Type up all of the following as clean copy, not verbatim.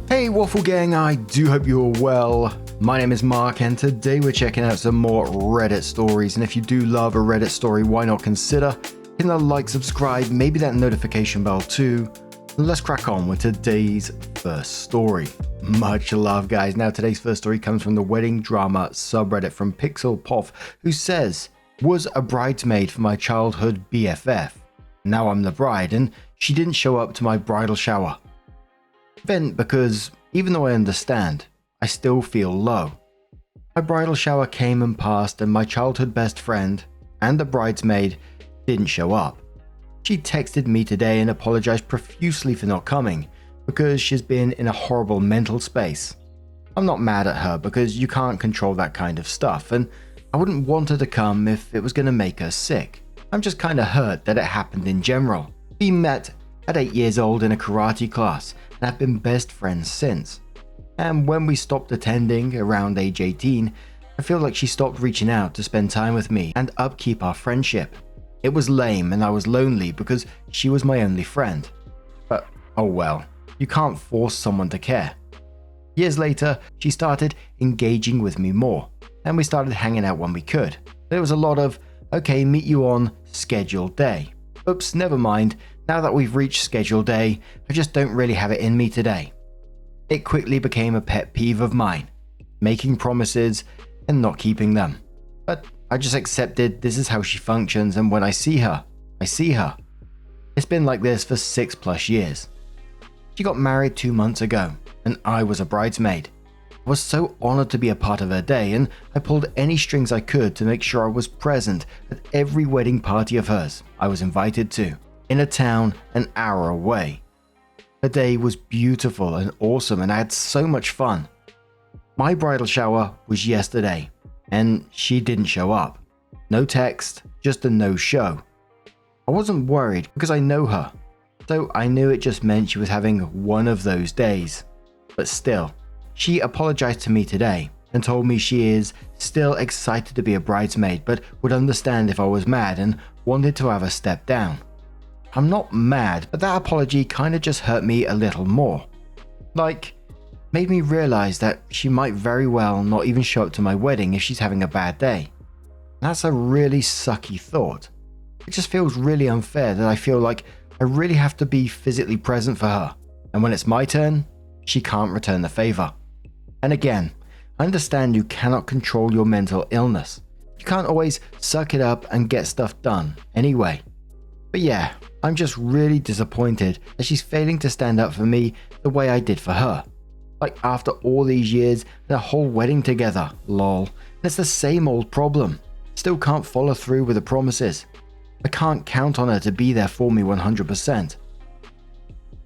Hey Waffle Gang, I do hope you're well. My name is Mark and today we're checking out some more Reddit stories, and if you do love a Reddit story, why not consider hitting that like, subscribe, maybe that notification bell too. Let's crack on with today's first story. Much love guys. Now today's first story comes from the wedding drama subreddit from Pixel Poff, who says, was a bridesmaid for my childhood BFF. Now I'm the bride and she didn't show up to my bridal shower. Vent because even though I understand, I still feel low. My bridal shower came and passed and my childhood best friend and the bridesmaid didn't show up. She texted me today and apologized profusely for not coming because she's been in a horrible mental space. I'm not mad at her because you can't control that kind of stuff, and I wouldn't want her to come if it was going to make her sick. I'm just kind of hurt that it happened in general. We met at 8 years old in a karate class and have been best friends since. And when we stopped attending around age 18, I feel like she stopped reaching out to spend time with me and upkeep our friendship. It was lame and I was lonely because she was my only friend. But oh well, you can't force someone to care. Years later, she started engaging with me more and we started hanging out when we could. There was a lot of, okay, meet you on scheduled day. Oops, never mind. Now that we've reached scheduled day, I just don't really have it in me today. It quickly became a pet peeve of mine, making promises and not keeping them. But I just accepted this is how she functions, and when I see her, I see her. It's been like this for 6+ years. She got married 2 months ago, and I was a bridesmaid. I was so honored to be a part of her day, and I pulled any strings I could to make sure I was present at every wedding party of hers I was invited to, in a town an hour away. Her day was beautiful and awesome, and I had so much fun. My bridal shower was yesterday, and she didn't show up. No text, just a no-show. I wasn't worried because I know her, so I knew it just meant she was having one of those days. But still, she apologized to me today and told me she is still excited to be a bridesmaid but would understand if I was mad and wanted to have her step down. I'm not mad, but that apology kinda just hurt me a little more. Like, made me realize that she might very well not even show up to my wedding if she's having a bad day. That's a really sucky thought. It just feels really unfair that I feel like I really have to be physically present for her, and when it's my turn, she can't return the favor. And again, I understand you cannot control your mental illness. You can't always suck it up and get stuff done anyway. But yeah, I'm just really disappointed that she's failing to stand up for me the way I did for her. Like after all these years and a whole wedding together, lol. And it's the same old problem. Still can't follow through with the promises. I can't count on her to be there for me 100%.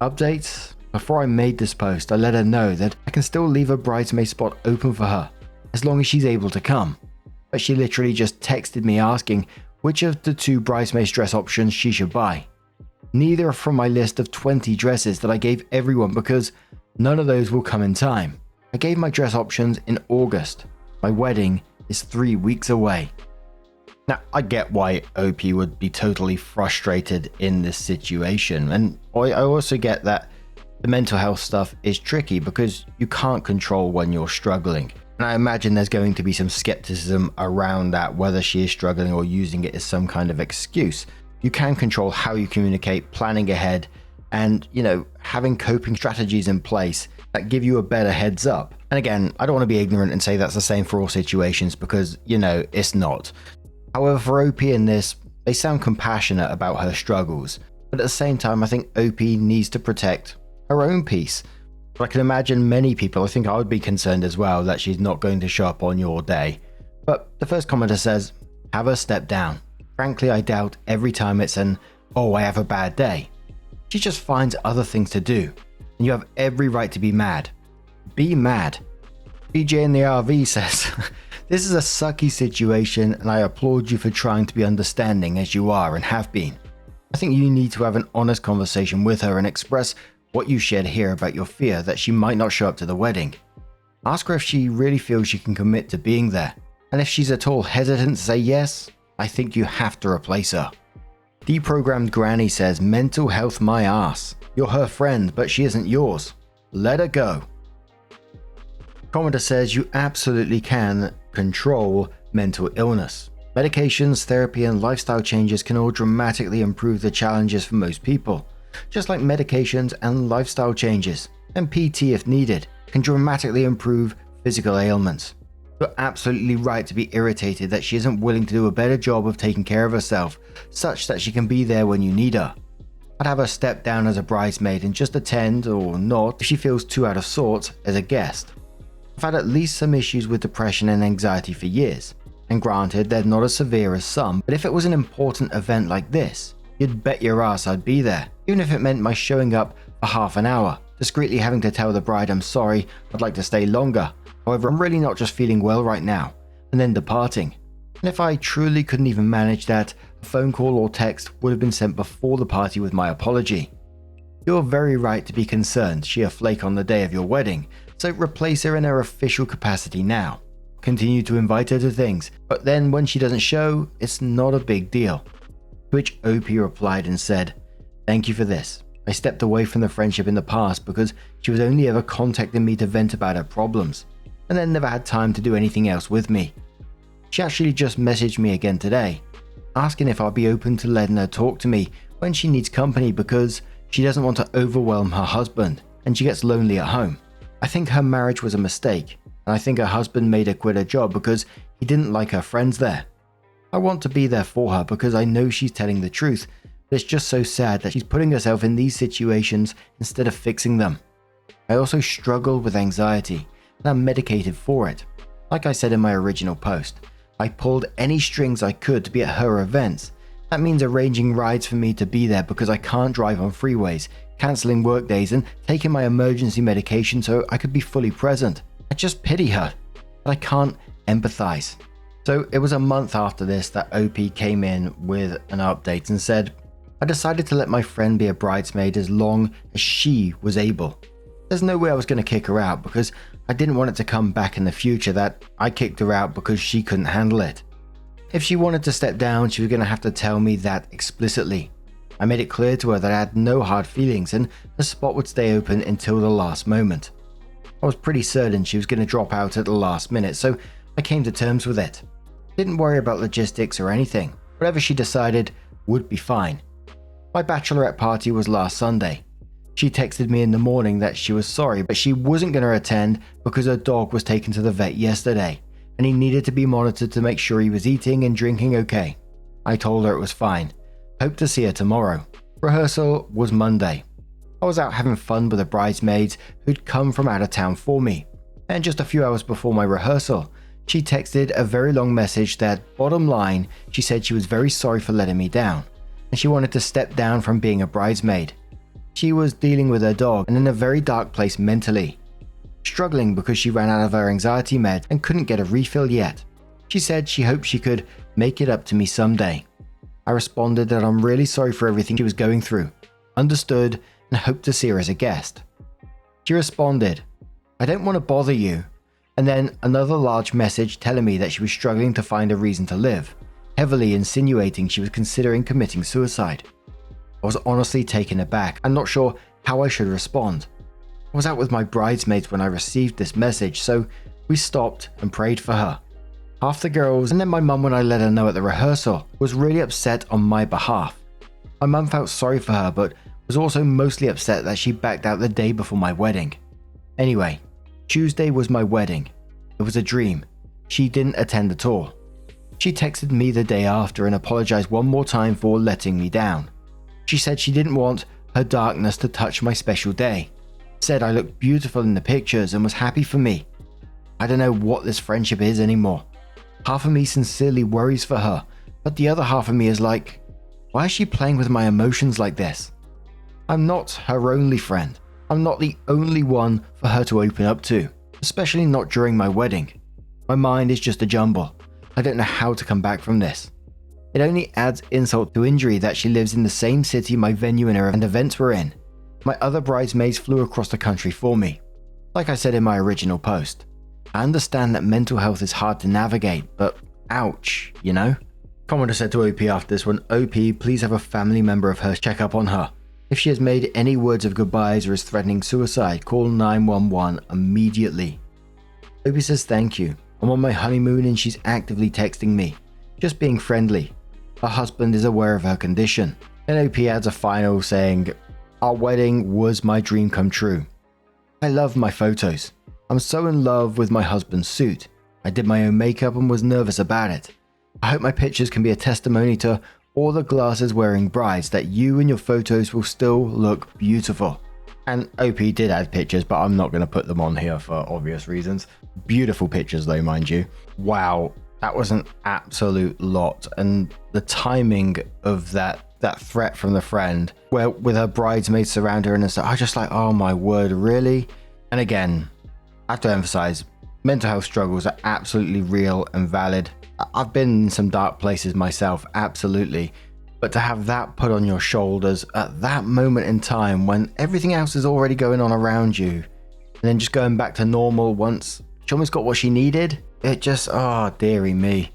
Updates? Before I made this post, I let her know that I can still leave a bridesmaid spot open for her, as long as she's able to come. But she literally just texted me asking which of the 2 bridesmaids dress options she should buy. Neither are from my list of 20 dresses that I gave everyone because none of those will come in time. I gave my dress options in August. My wedding is 3 weeks away. Now, I get why OP would be totally frustrated in this situation, and I also get that the mental health stuff is tricky because you can't control when you're struggling. And I imagine there's going to be some skepticism around that, whether she is struggling or using it as some kind of excuse. You can control how you communicate, planning ahead, and, having coping strategies in place that give you a better heads up. And again, I don't want to be ignorant and say that's the same for all situations because, it's not. However, for OP in this, they sound compassionate about her struggles. But at the same time, I think OP needs to protect her own peace. But I can imagine many people, I think I would be concerned as well that she's not going to show up on your day. But the first commenter says, have her step down. Frankly, I doubt every time it's an, oh, I have a bad day. She just finds other things to do. And you have every right to be mad. Be mad. BJ in the RV says, this is a sucky situation and I applaud you for trying to be understanding as you are and have been. I think you need to have an honest conversation with her and express what you shared here about your fear that she might not show up to the wedding. Ask her if she really feels she can commit to being there, and if she's at all hesitant to say yes, I think you have to replace her. Deprogrammed Granny says, mental health my ass. You're her friend, but she isn't yours. let her go. Commenter says you absolutely can control mental illness. Medications, therapy, and lifestyle changes can all dramatically improve the challenges for most people, just like medications and lifestyle changes, and PT if needed, can dramatically improve physical ailments. You're absolutely right to be irritated that she isn't willing to do a better job of taking care of herself, such that she can be there when you need her. I'd have her step down as a bridesmaid and just attend, or not, if she feels too out of sorts, as a guest. I've had at least some issues with depression and anxiety for years, and granted they're not as severe as some, but if it was an important event like this, you'd bet your ass I'd be there, even if it meant my showing up for half an hour, discreetly having to tell the bride I'm sorry, I'd like to stay longer, however I'm really not just feeling well right now, and then departing. And if I truly couldn't even manage that, a phone call or text would have been sent before the party with my apology. You're very right to be concerned she a flake on the day of your wedding, so replace her in her official capacity now. Continue to invite her to things, but then when she doesn't show, it's not a big deal. To which OP replied and said, "Thank you for this. I stepped away from the friendship in the past because she was only ever contacting me to vent about her problems, and then never had time to do anything else with me. She actually just messaged me again today, asking if I'll be open to letting her talk to me when she needs company because she doesn't want to overwhelm her husband and she gets lonely at home. I think her marriage was a mistake, and I think her husband made her quit her job because he didn't like her friends there. I want to be there for her because I know she's telling the truth, but it's just so sad that she's putting herself in these situations instead of fixing them. I also struggle with anxiety, and I'm medicated for it. Like I said in my original post, I pulled any strings I could to be at her events. That means arranging rides for me to be there because I can't drive on freeways, cancelling work days, and taking my emergency medication so I could be fully present. I just pity her, but I can't empathize." So it was a month after this that OP came in with an update and said, "I decided to let my friend be a bridesmaid as long as she was able. There's no way I was going to kick her out because I didn't want it to come back in the future that I kicked her out because she couldn't handle it. If she wanted to step down, she was going to have to tell me that explicitly. I made it clear to her that I had no hard feelings and the spot would stay open until the last moment. I was pretty certain she was going to drop out at the last minute, so I came to terms with it. Didn't worry about logistics or anything. Whatever she decided would be fine. My bachelorette party was last Sunday. She texted me in the morning that she was sorry, but she wasn't going to attend because her dog was taken to the vet yesterday, and he needed to be monitored to make sure he was eating and drinking okay. I told her it was fine. Hope to see her tomorrow. Rehearsal was Monday. I was out having fun with the bridesmaids who'd come from out of town for me, and just a few hours before my rehearsal, she texted a very long message that, bottom line, she said she was very sorry for letting me down, and she wanted to step down from being a bridesmaid. She was dealing with her dog and in a very dark place mentally, struggling because she ran out of her anxiety med and couldn't get a refill yet. She said she hoped she could make it up to me someday. I responded that I'm really sorry for everything she was going through, understood, and hoped to see her as a guest. She responded, "I don't want to bother you," and then another large message telling me that she was struggling to find a reason to live, heavily insinuating she was considering committing suicide. I was honestly taken aback and not sure how I should respond. I was out with my bridesmaids when I received this message, so we stopped and prayed for her. Half the girls, and then my mum when I let her know at the rehearsal, was really upset on my behalf. My mum felt sorry for her, but was also mostly upset that she backed out the day before my wedding. Anyway, Tuesday was my wedding. It was a dream. She didn't attend at all. She texted me the day after and apologized one more time for letting me down. She said she didn't want her darkness to touch my special day. Said I looked beautiful in the pictures and was happy for me. I don't know what this friendship is anymore. Half of me sincerely worries for her, but the other half of me is like, why is she playing with my emotions like this? I'm not her only friend. I'm not the only one for her to open up to, especially not during my wedding. My mind is just a jumble. I don't know how to come back from this. It only adds insult to injury that she lives in the same city my venue and events were in. My other bridesmaids flew across the country for me. Like I said in my original post, I understand that mental health is hard to navigate, but ouch, you know? Commenter said to OP after this one, "OP, please have a family member of hers check up on her. If she has made any words of goodbyes or is threatening suicide, call 911 immediately. Opie says thank you. I'm on my honeymoon and she's actively texting me. Just being friendly. Her husband is aware of her condition. Then OP adds a final saying, our wedding was my dream come true. I love my photos. I'm so in love with my husband's suit. I did my own makeup and was nervous about it. I hope my pictures can be a testimony to all the glasses wearing brides that you and your photos will still look beautiful. And OP did add pictures, but I'm not going to put them on here for obvious reasons. Beautiful pictures though, mind you. Wow, that was an absolute lot. And the timing of that threat from the friend, where with her bridesmaids surround her and stuff, I was just like, oh my word, really? And again, I have to emphasize, mental health struggles are absolutely real and valid. I've been in some dark places myself, absolutely. But to have that put on your shoulders at that moment in time when everything else is already going on around you, and then just going back to normal once she almost got what she needed, it just, oh, dearie me.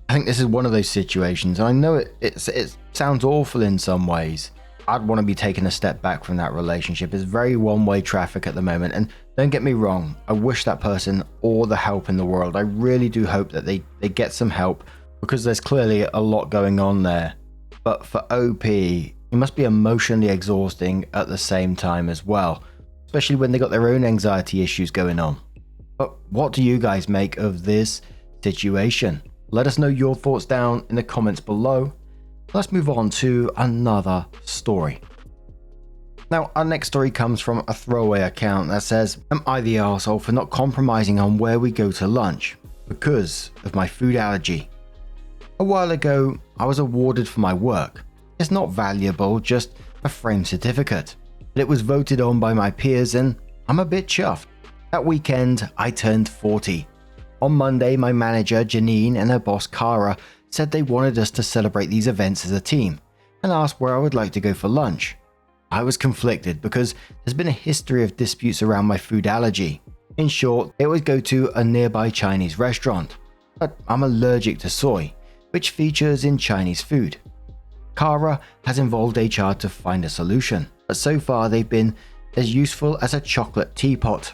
I think this is one of those situations, and I know it sounds awful in some ways. I'd want to be taking a step back from that relationship. It's very one-way traffic at the moment, and don't get me wrong, I wish that person all the help in the world. I really do hope that they get some help, because there's clearly a lot going on there. But for OP, it must be emotionally exhausting at the same time as well, especially when they got their own anxiety issues going on. But what do you guys make of this situation? Let us know your thoughts down in the comments below. Let's move on to another story. Now, our next story comes from a throwaway account that says, am I the arsehole for not compromising on where we go to lunch because of my food allergy? A while ago, I was awarded for my work. It's not valuable, just a framed certificate. But it was voted on by my peers and I'm a bit chuffed. That weekend, I turned 40. On Monday, my manager, Janine, and her boss, Cara, said they wanted us to celebrate these events as a team and asked where I would like to go for lunch. I was conflicted because there's been a history of disputes around my food allergy. In short, they would go to a nearby Chinese restaurant, but I'm allergic to soy, which features in Chinese food. Cara has involved HR to find a solution, but so far they've been as useful as a chocolate teapot.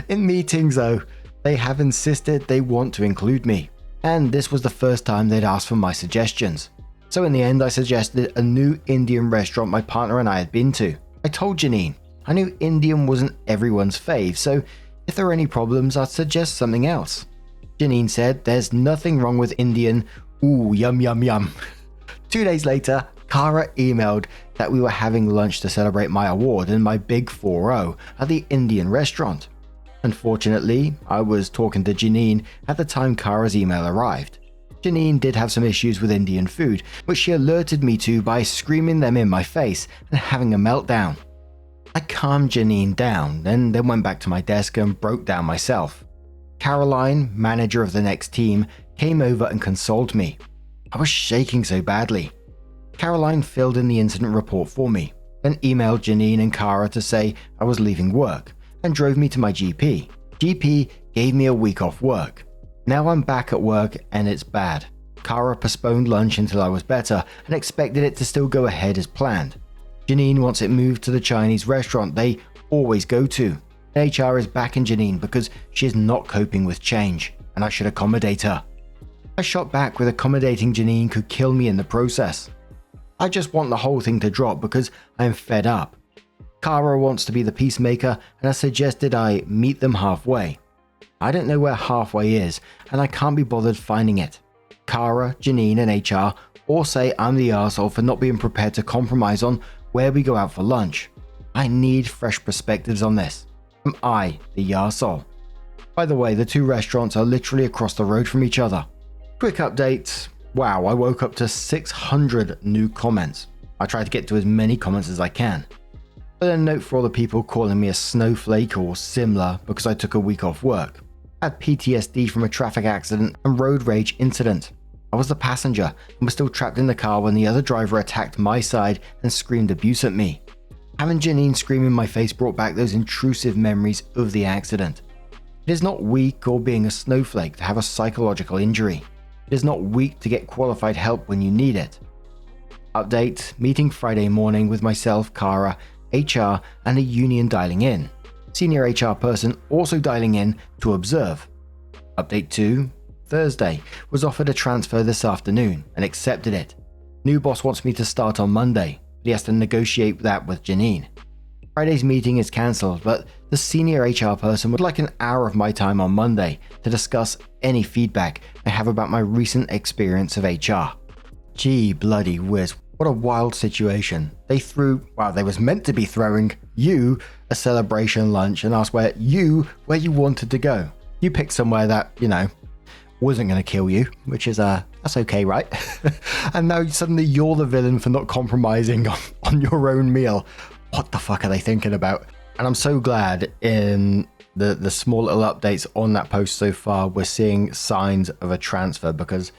In meetings though, they have insisted they want to include me, and this was the first time they'd asked for my suggestions. So in the end, I suggested a new Indian restaurant my partner and I had been to. I told Janine I knew Indian wasn't everyone's fave, so if there were any problems, I'd suggest something else. Janine said there's nothing wrong with Indian, ooh, yum yum yum. 2 days later, Cara emailed that we were having lunch to celebrate my award and my big 4-0 at the Indian restaurant. Unfortunately, I was talking to Janine at the time Cara's email arrived. Janine did have some issues with Indian food, which she alerted me to by screaming them in my face and having a meltdown. I calmed Janine down and then went back to my desk and broke down myself. Caroline, manager of the next team, came over and consoled me. I was shaking so badly. Caroline filled in the incident report for me, then emailed Janine and Cara to say I was leaving work and drove me to my GP. GP gave me a week off work. Now I'm back at work and it's bad. Cara postponed lunch until I was better and expected it to still go ahead as planned. Janine wants it moved to the Chinese restaurant they always go to. HR is backing Janine because she is not coping with change and I should accommodate her. I shot back with accommodating Janine could kill me in the process. I just want the whole thing to drop because I am fed up. Cara wants to be the peacemaker and has suggested I meet them halfway. I don't know where halfway is and I can't be bothered finding it. Cara, Janine and HR all say I'm the arsehole for not being prepared to compromise on where we go out for lunch. I need fresh perspectives on this. Am I the arsehole? By the way, the two restaurants are literally across the road from each other. Quick update. Wow, I woke up to 600 new comments. I try to get to as many comments as I can. But a note for all the people calling me a snowflake or similar because I took a week off work. I had PTSD from a traffic accident and road rage incident. I was the passenger and was still trapped in the car when the other driver attacked my side and screamed abuse at me. Having Janine scream in my face brought back those intrusive memories of the accident. It is not weak or being a snowflake to have a psychological injury. It is not weak to get qualified help when you need it. Update, meeting Friday morning with myself, Kara, HR, and the union dialing in. Senior HR person also dialing in to observe. Update 2, Thursday, was offered a transfer this afternoon and accepted it. New boss wants me to start on Monday, but he has to negotiate that with Janine. Friday's meeting is cancelled, but the senior HR person would like an hour of my time on Monday to discuss any feedback I have about my recent experience of HR. Gee bloody whiz, what a wild situation. They was meant to be throwing you a celebration lunch and asked where you wanted to go. You picked somewhere that, wasn't going to kill you, which is, that's okay, right? And now suddenly you're the villain for not compromising on your own meal. What the fuck are they thinking about? And I'm so glad in the small little updates on that post so far, we're seeing signs of a transfer, because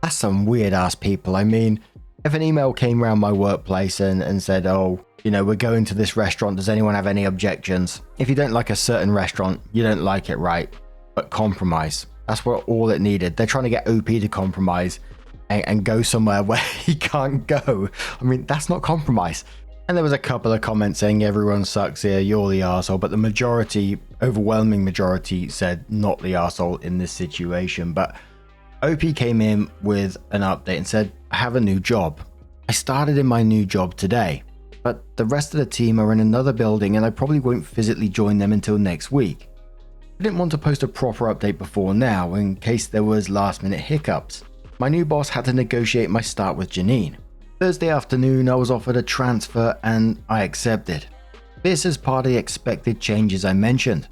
that's some weird ass people. I mean, if an email came around my workplace and said, oh, we're going to this restaurant, does anyone have any objections? If you don't like a certain restaurant, you don't like it, right? But compromise. That's what all it needed. They're trying to get OP to compromise and go somewhere where he can't go. I mean, that's not compromise. And there was a couple of comments saying everyone sucks here, you're the arsehole, but the overwhelming majority said not the arsehole in this situation. But OP came in with an update and said, I have a new job. I started in my new job today, but the rest of the team are in another building and I probably won't physically join them until next week. I didn't want to post a proper update before now in case there was last minute hiccups. My new boss had to negotiate my start with Janine. Thursday afternoon, I was offered a transfer and I accepted. This is part of the expected changes I mentioned.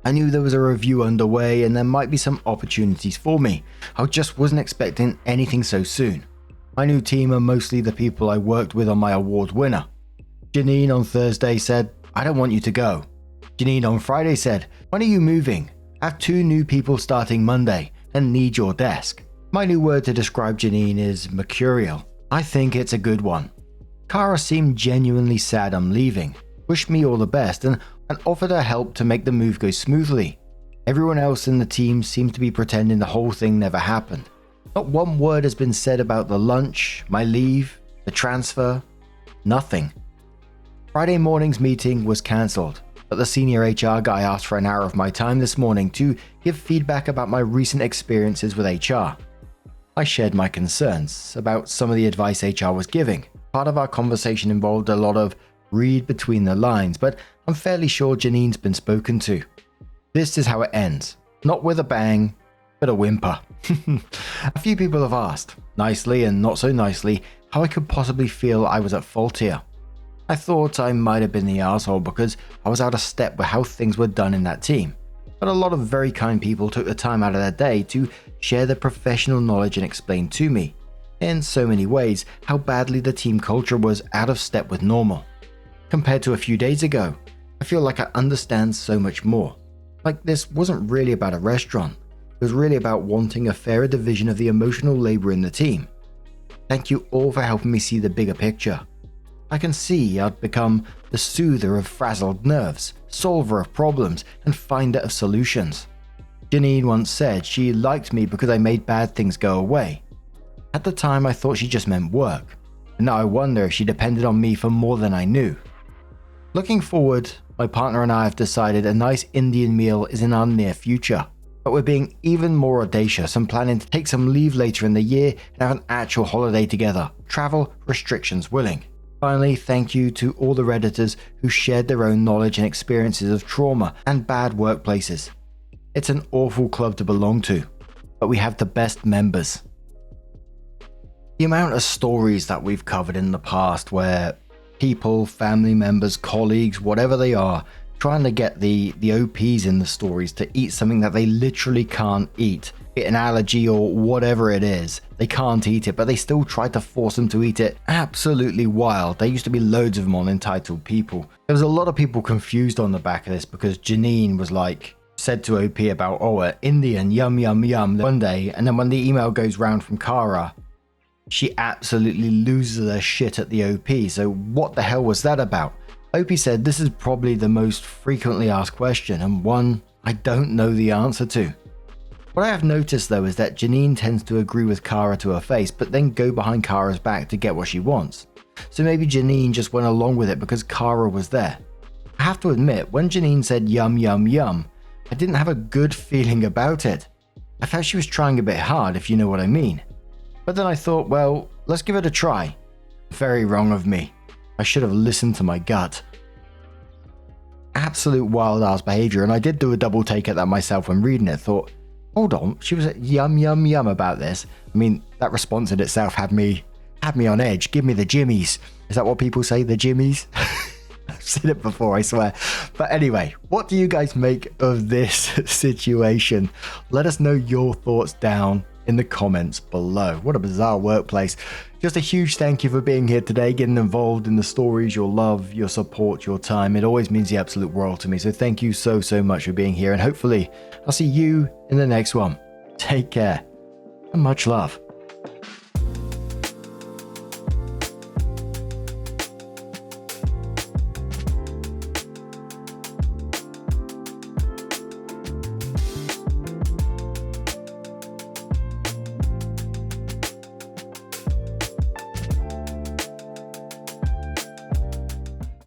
I knew there was a review underway and there might be some opportunities for me. I just wasn't expecting anything so soon. My new team are mostly the people I worked with on my award winner. Janine on Thursday said, I don't want you to go. Janine on Friday said, when are you moving? I have 2 new people starting Monday and need your desk. My new word to describe Janine is mercurial. I think it's a good one. Kara seemed genuinely sad I'm leaving, wished me all the best and offered her help to make the move go smoothly. Everyone else in the team seemed to be pretending the whole thing never happened. Not one word has been said about the lunch, my leave, the transfer, nothing. Friday morning's meeting was cancelled, but the senior HR guy asked for an hour of my time this morning to give feedback about my recent experiences with HR. I shared my concerns about some of the advice HR was giving. Part of our conversation involved a lot of read between the lines, but I'm fairly sure Janine's been spoken to. This is how it ends. Not with a bang, but a whimper. A few people have asked, nicely and not so nicely, how I could possibly feel I was at fault here. I thought I might have been the arsehole because I was out of step with how things were done in that team. But a lot of very kind people took the time out of their day to share their professional knowledge and explain to me, in so many ways, how badly the team culture was out of step with normal. Compared to a few days ago, I feel like I understand so much more. Like this wasn't really about a restaurant, it was really about wanting a fairer division of the emotional labor in the team. Thank you all for helping me see the bigger picture. I can see I'd become the soother of frazzled nerves, solver of problems, and finder of solutions. Janine once said she liked me because I made bad things go away. At the time I thought she just meant work, and now I wonder if she depended on me for more than I knew. Looking forward, my partner and I have decided a nice Indian meal is in our near future, but we're being even more audacious and planning to take some leave later in the year and have an actual holiday together, travel restrictions willing. Finally, thank you to all the Redditors who shared their own knowledge and experiences of trauma and bad workplaces. It's an awful club to belong to, but we have the best members. The amount of stories that we've covered in the past where people, family members, colleagues, whatever they are, trying to get the OPs in the stories to eat something that they literally can't eat. An allergy or whatever it is, they can't eat it, but they still try to force them to eat it. Absolutely wild. There used to be loads of them on Entitled People. There was a lot of people confused on the back of this because Janine was said to OP about, Indian, yum yum yum one day, and then when the email goes round from Kara, she absolutely loses her shit at the OP. So what the hell was that about? OP said this is probably the most frequently asked question and one I don't know the answer to. What I have noticed though is that Janine tends to agree with Kara to her face, but then go behind Kara's back to get what she wants. So maybe Janine just went along with it because Kara was there. I have to admit, when Janine said yum yum yum, I didn't have a good feeling about it. I felt she was trying a bit hard, if you know what I mean. But then I thought, well, let's give it a try. Very wrong of me. I should have listened to my gut. Absolute wild ass behavior, and I did do a double take at that myself when reading it. Thought, hold on, she was yum yum yum about this. I mean, that response in itself had me on edge. Give me the jimmies. Is that what people say, the jimmies? I've seen it before, I swear. But anyway, what do you guys make of this situation? Let us know your thoughts down in the comments below. What a bizarre workplace. Just a huge thank you for being here today, getting involved in the stories, your love, your support, your time. It always means the absolute world to me. So thank you so much for being here, and hopefully I'll see you in the next one. Take care and much love.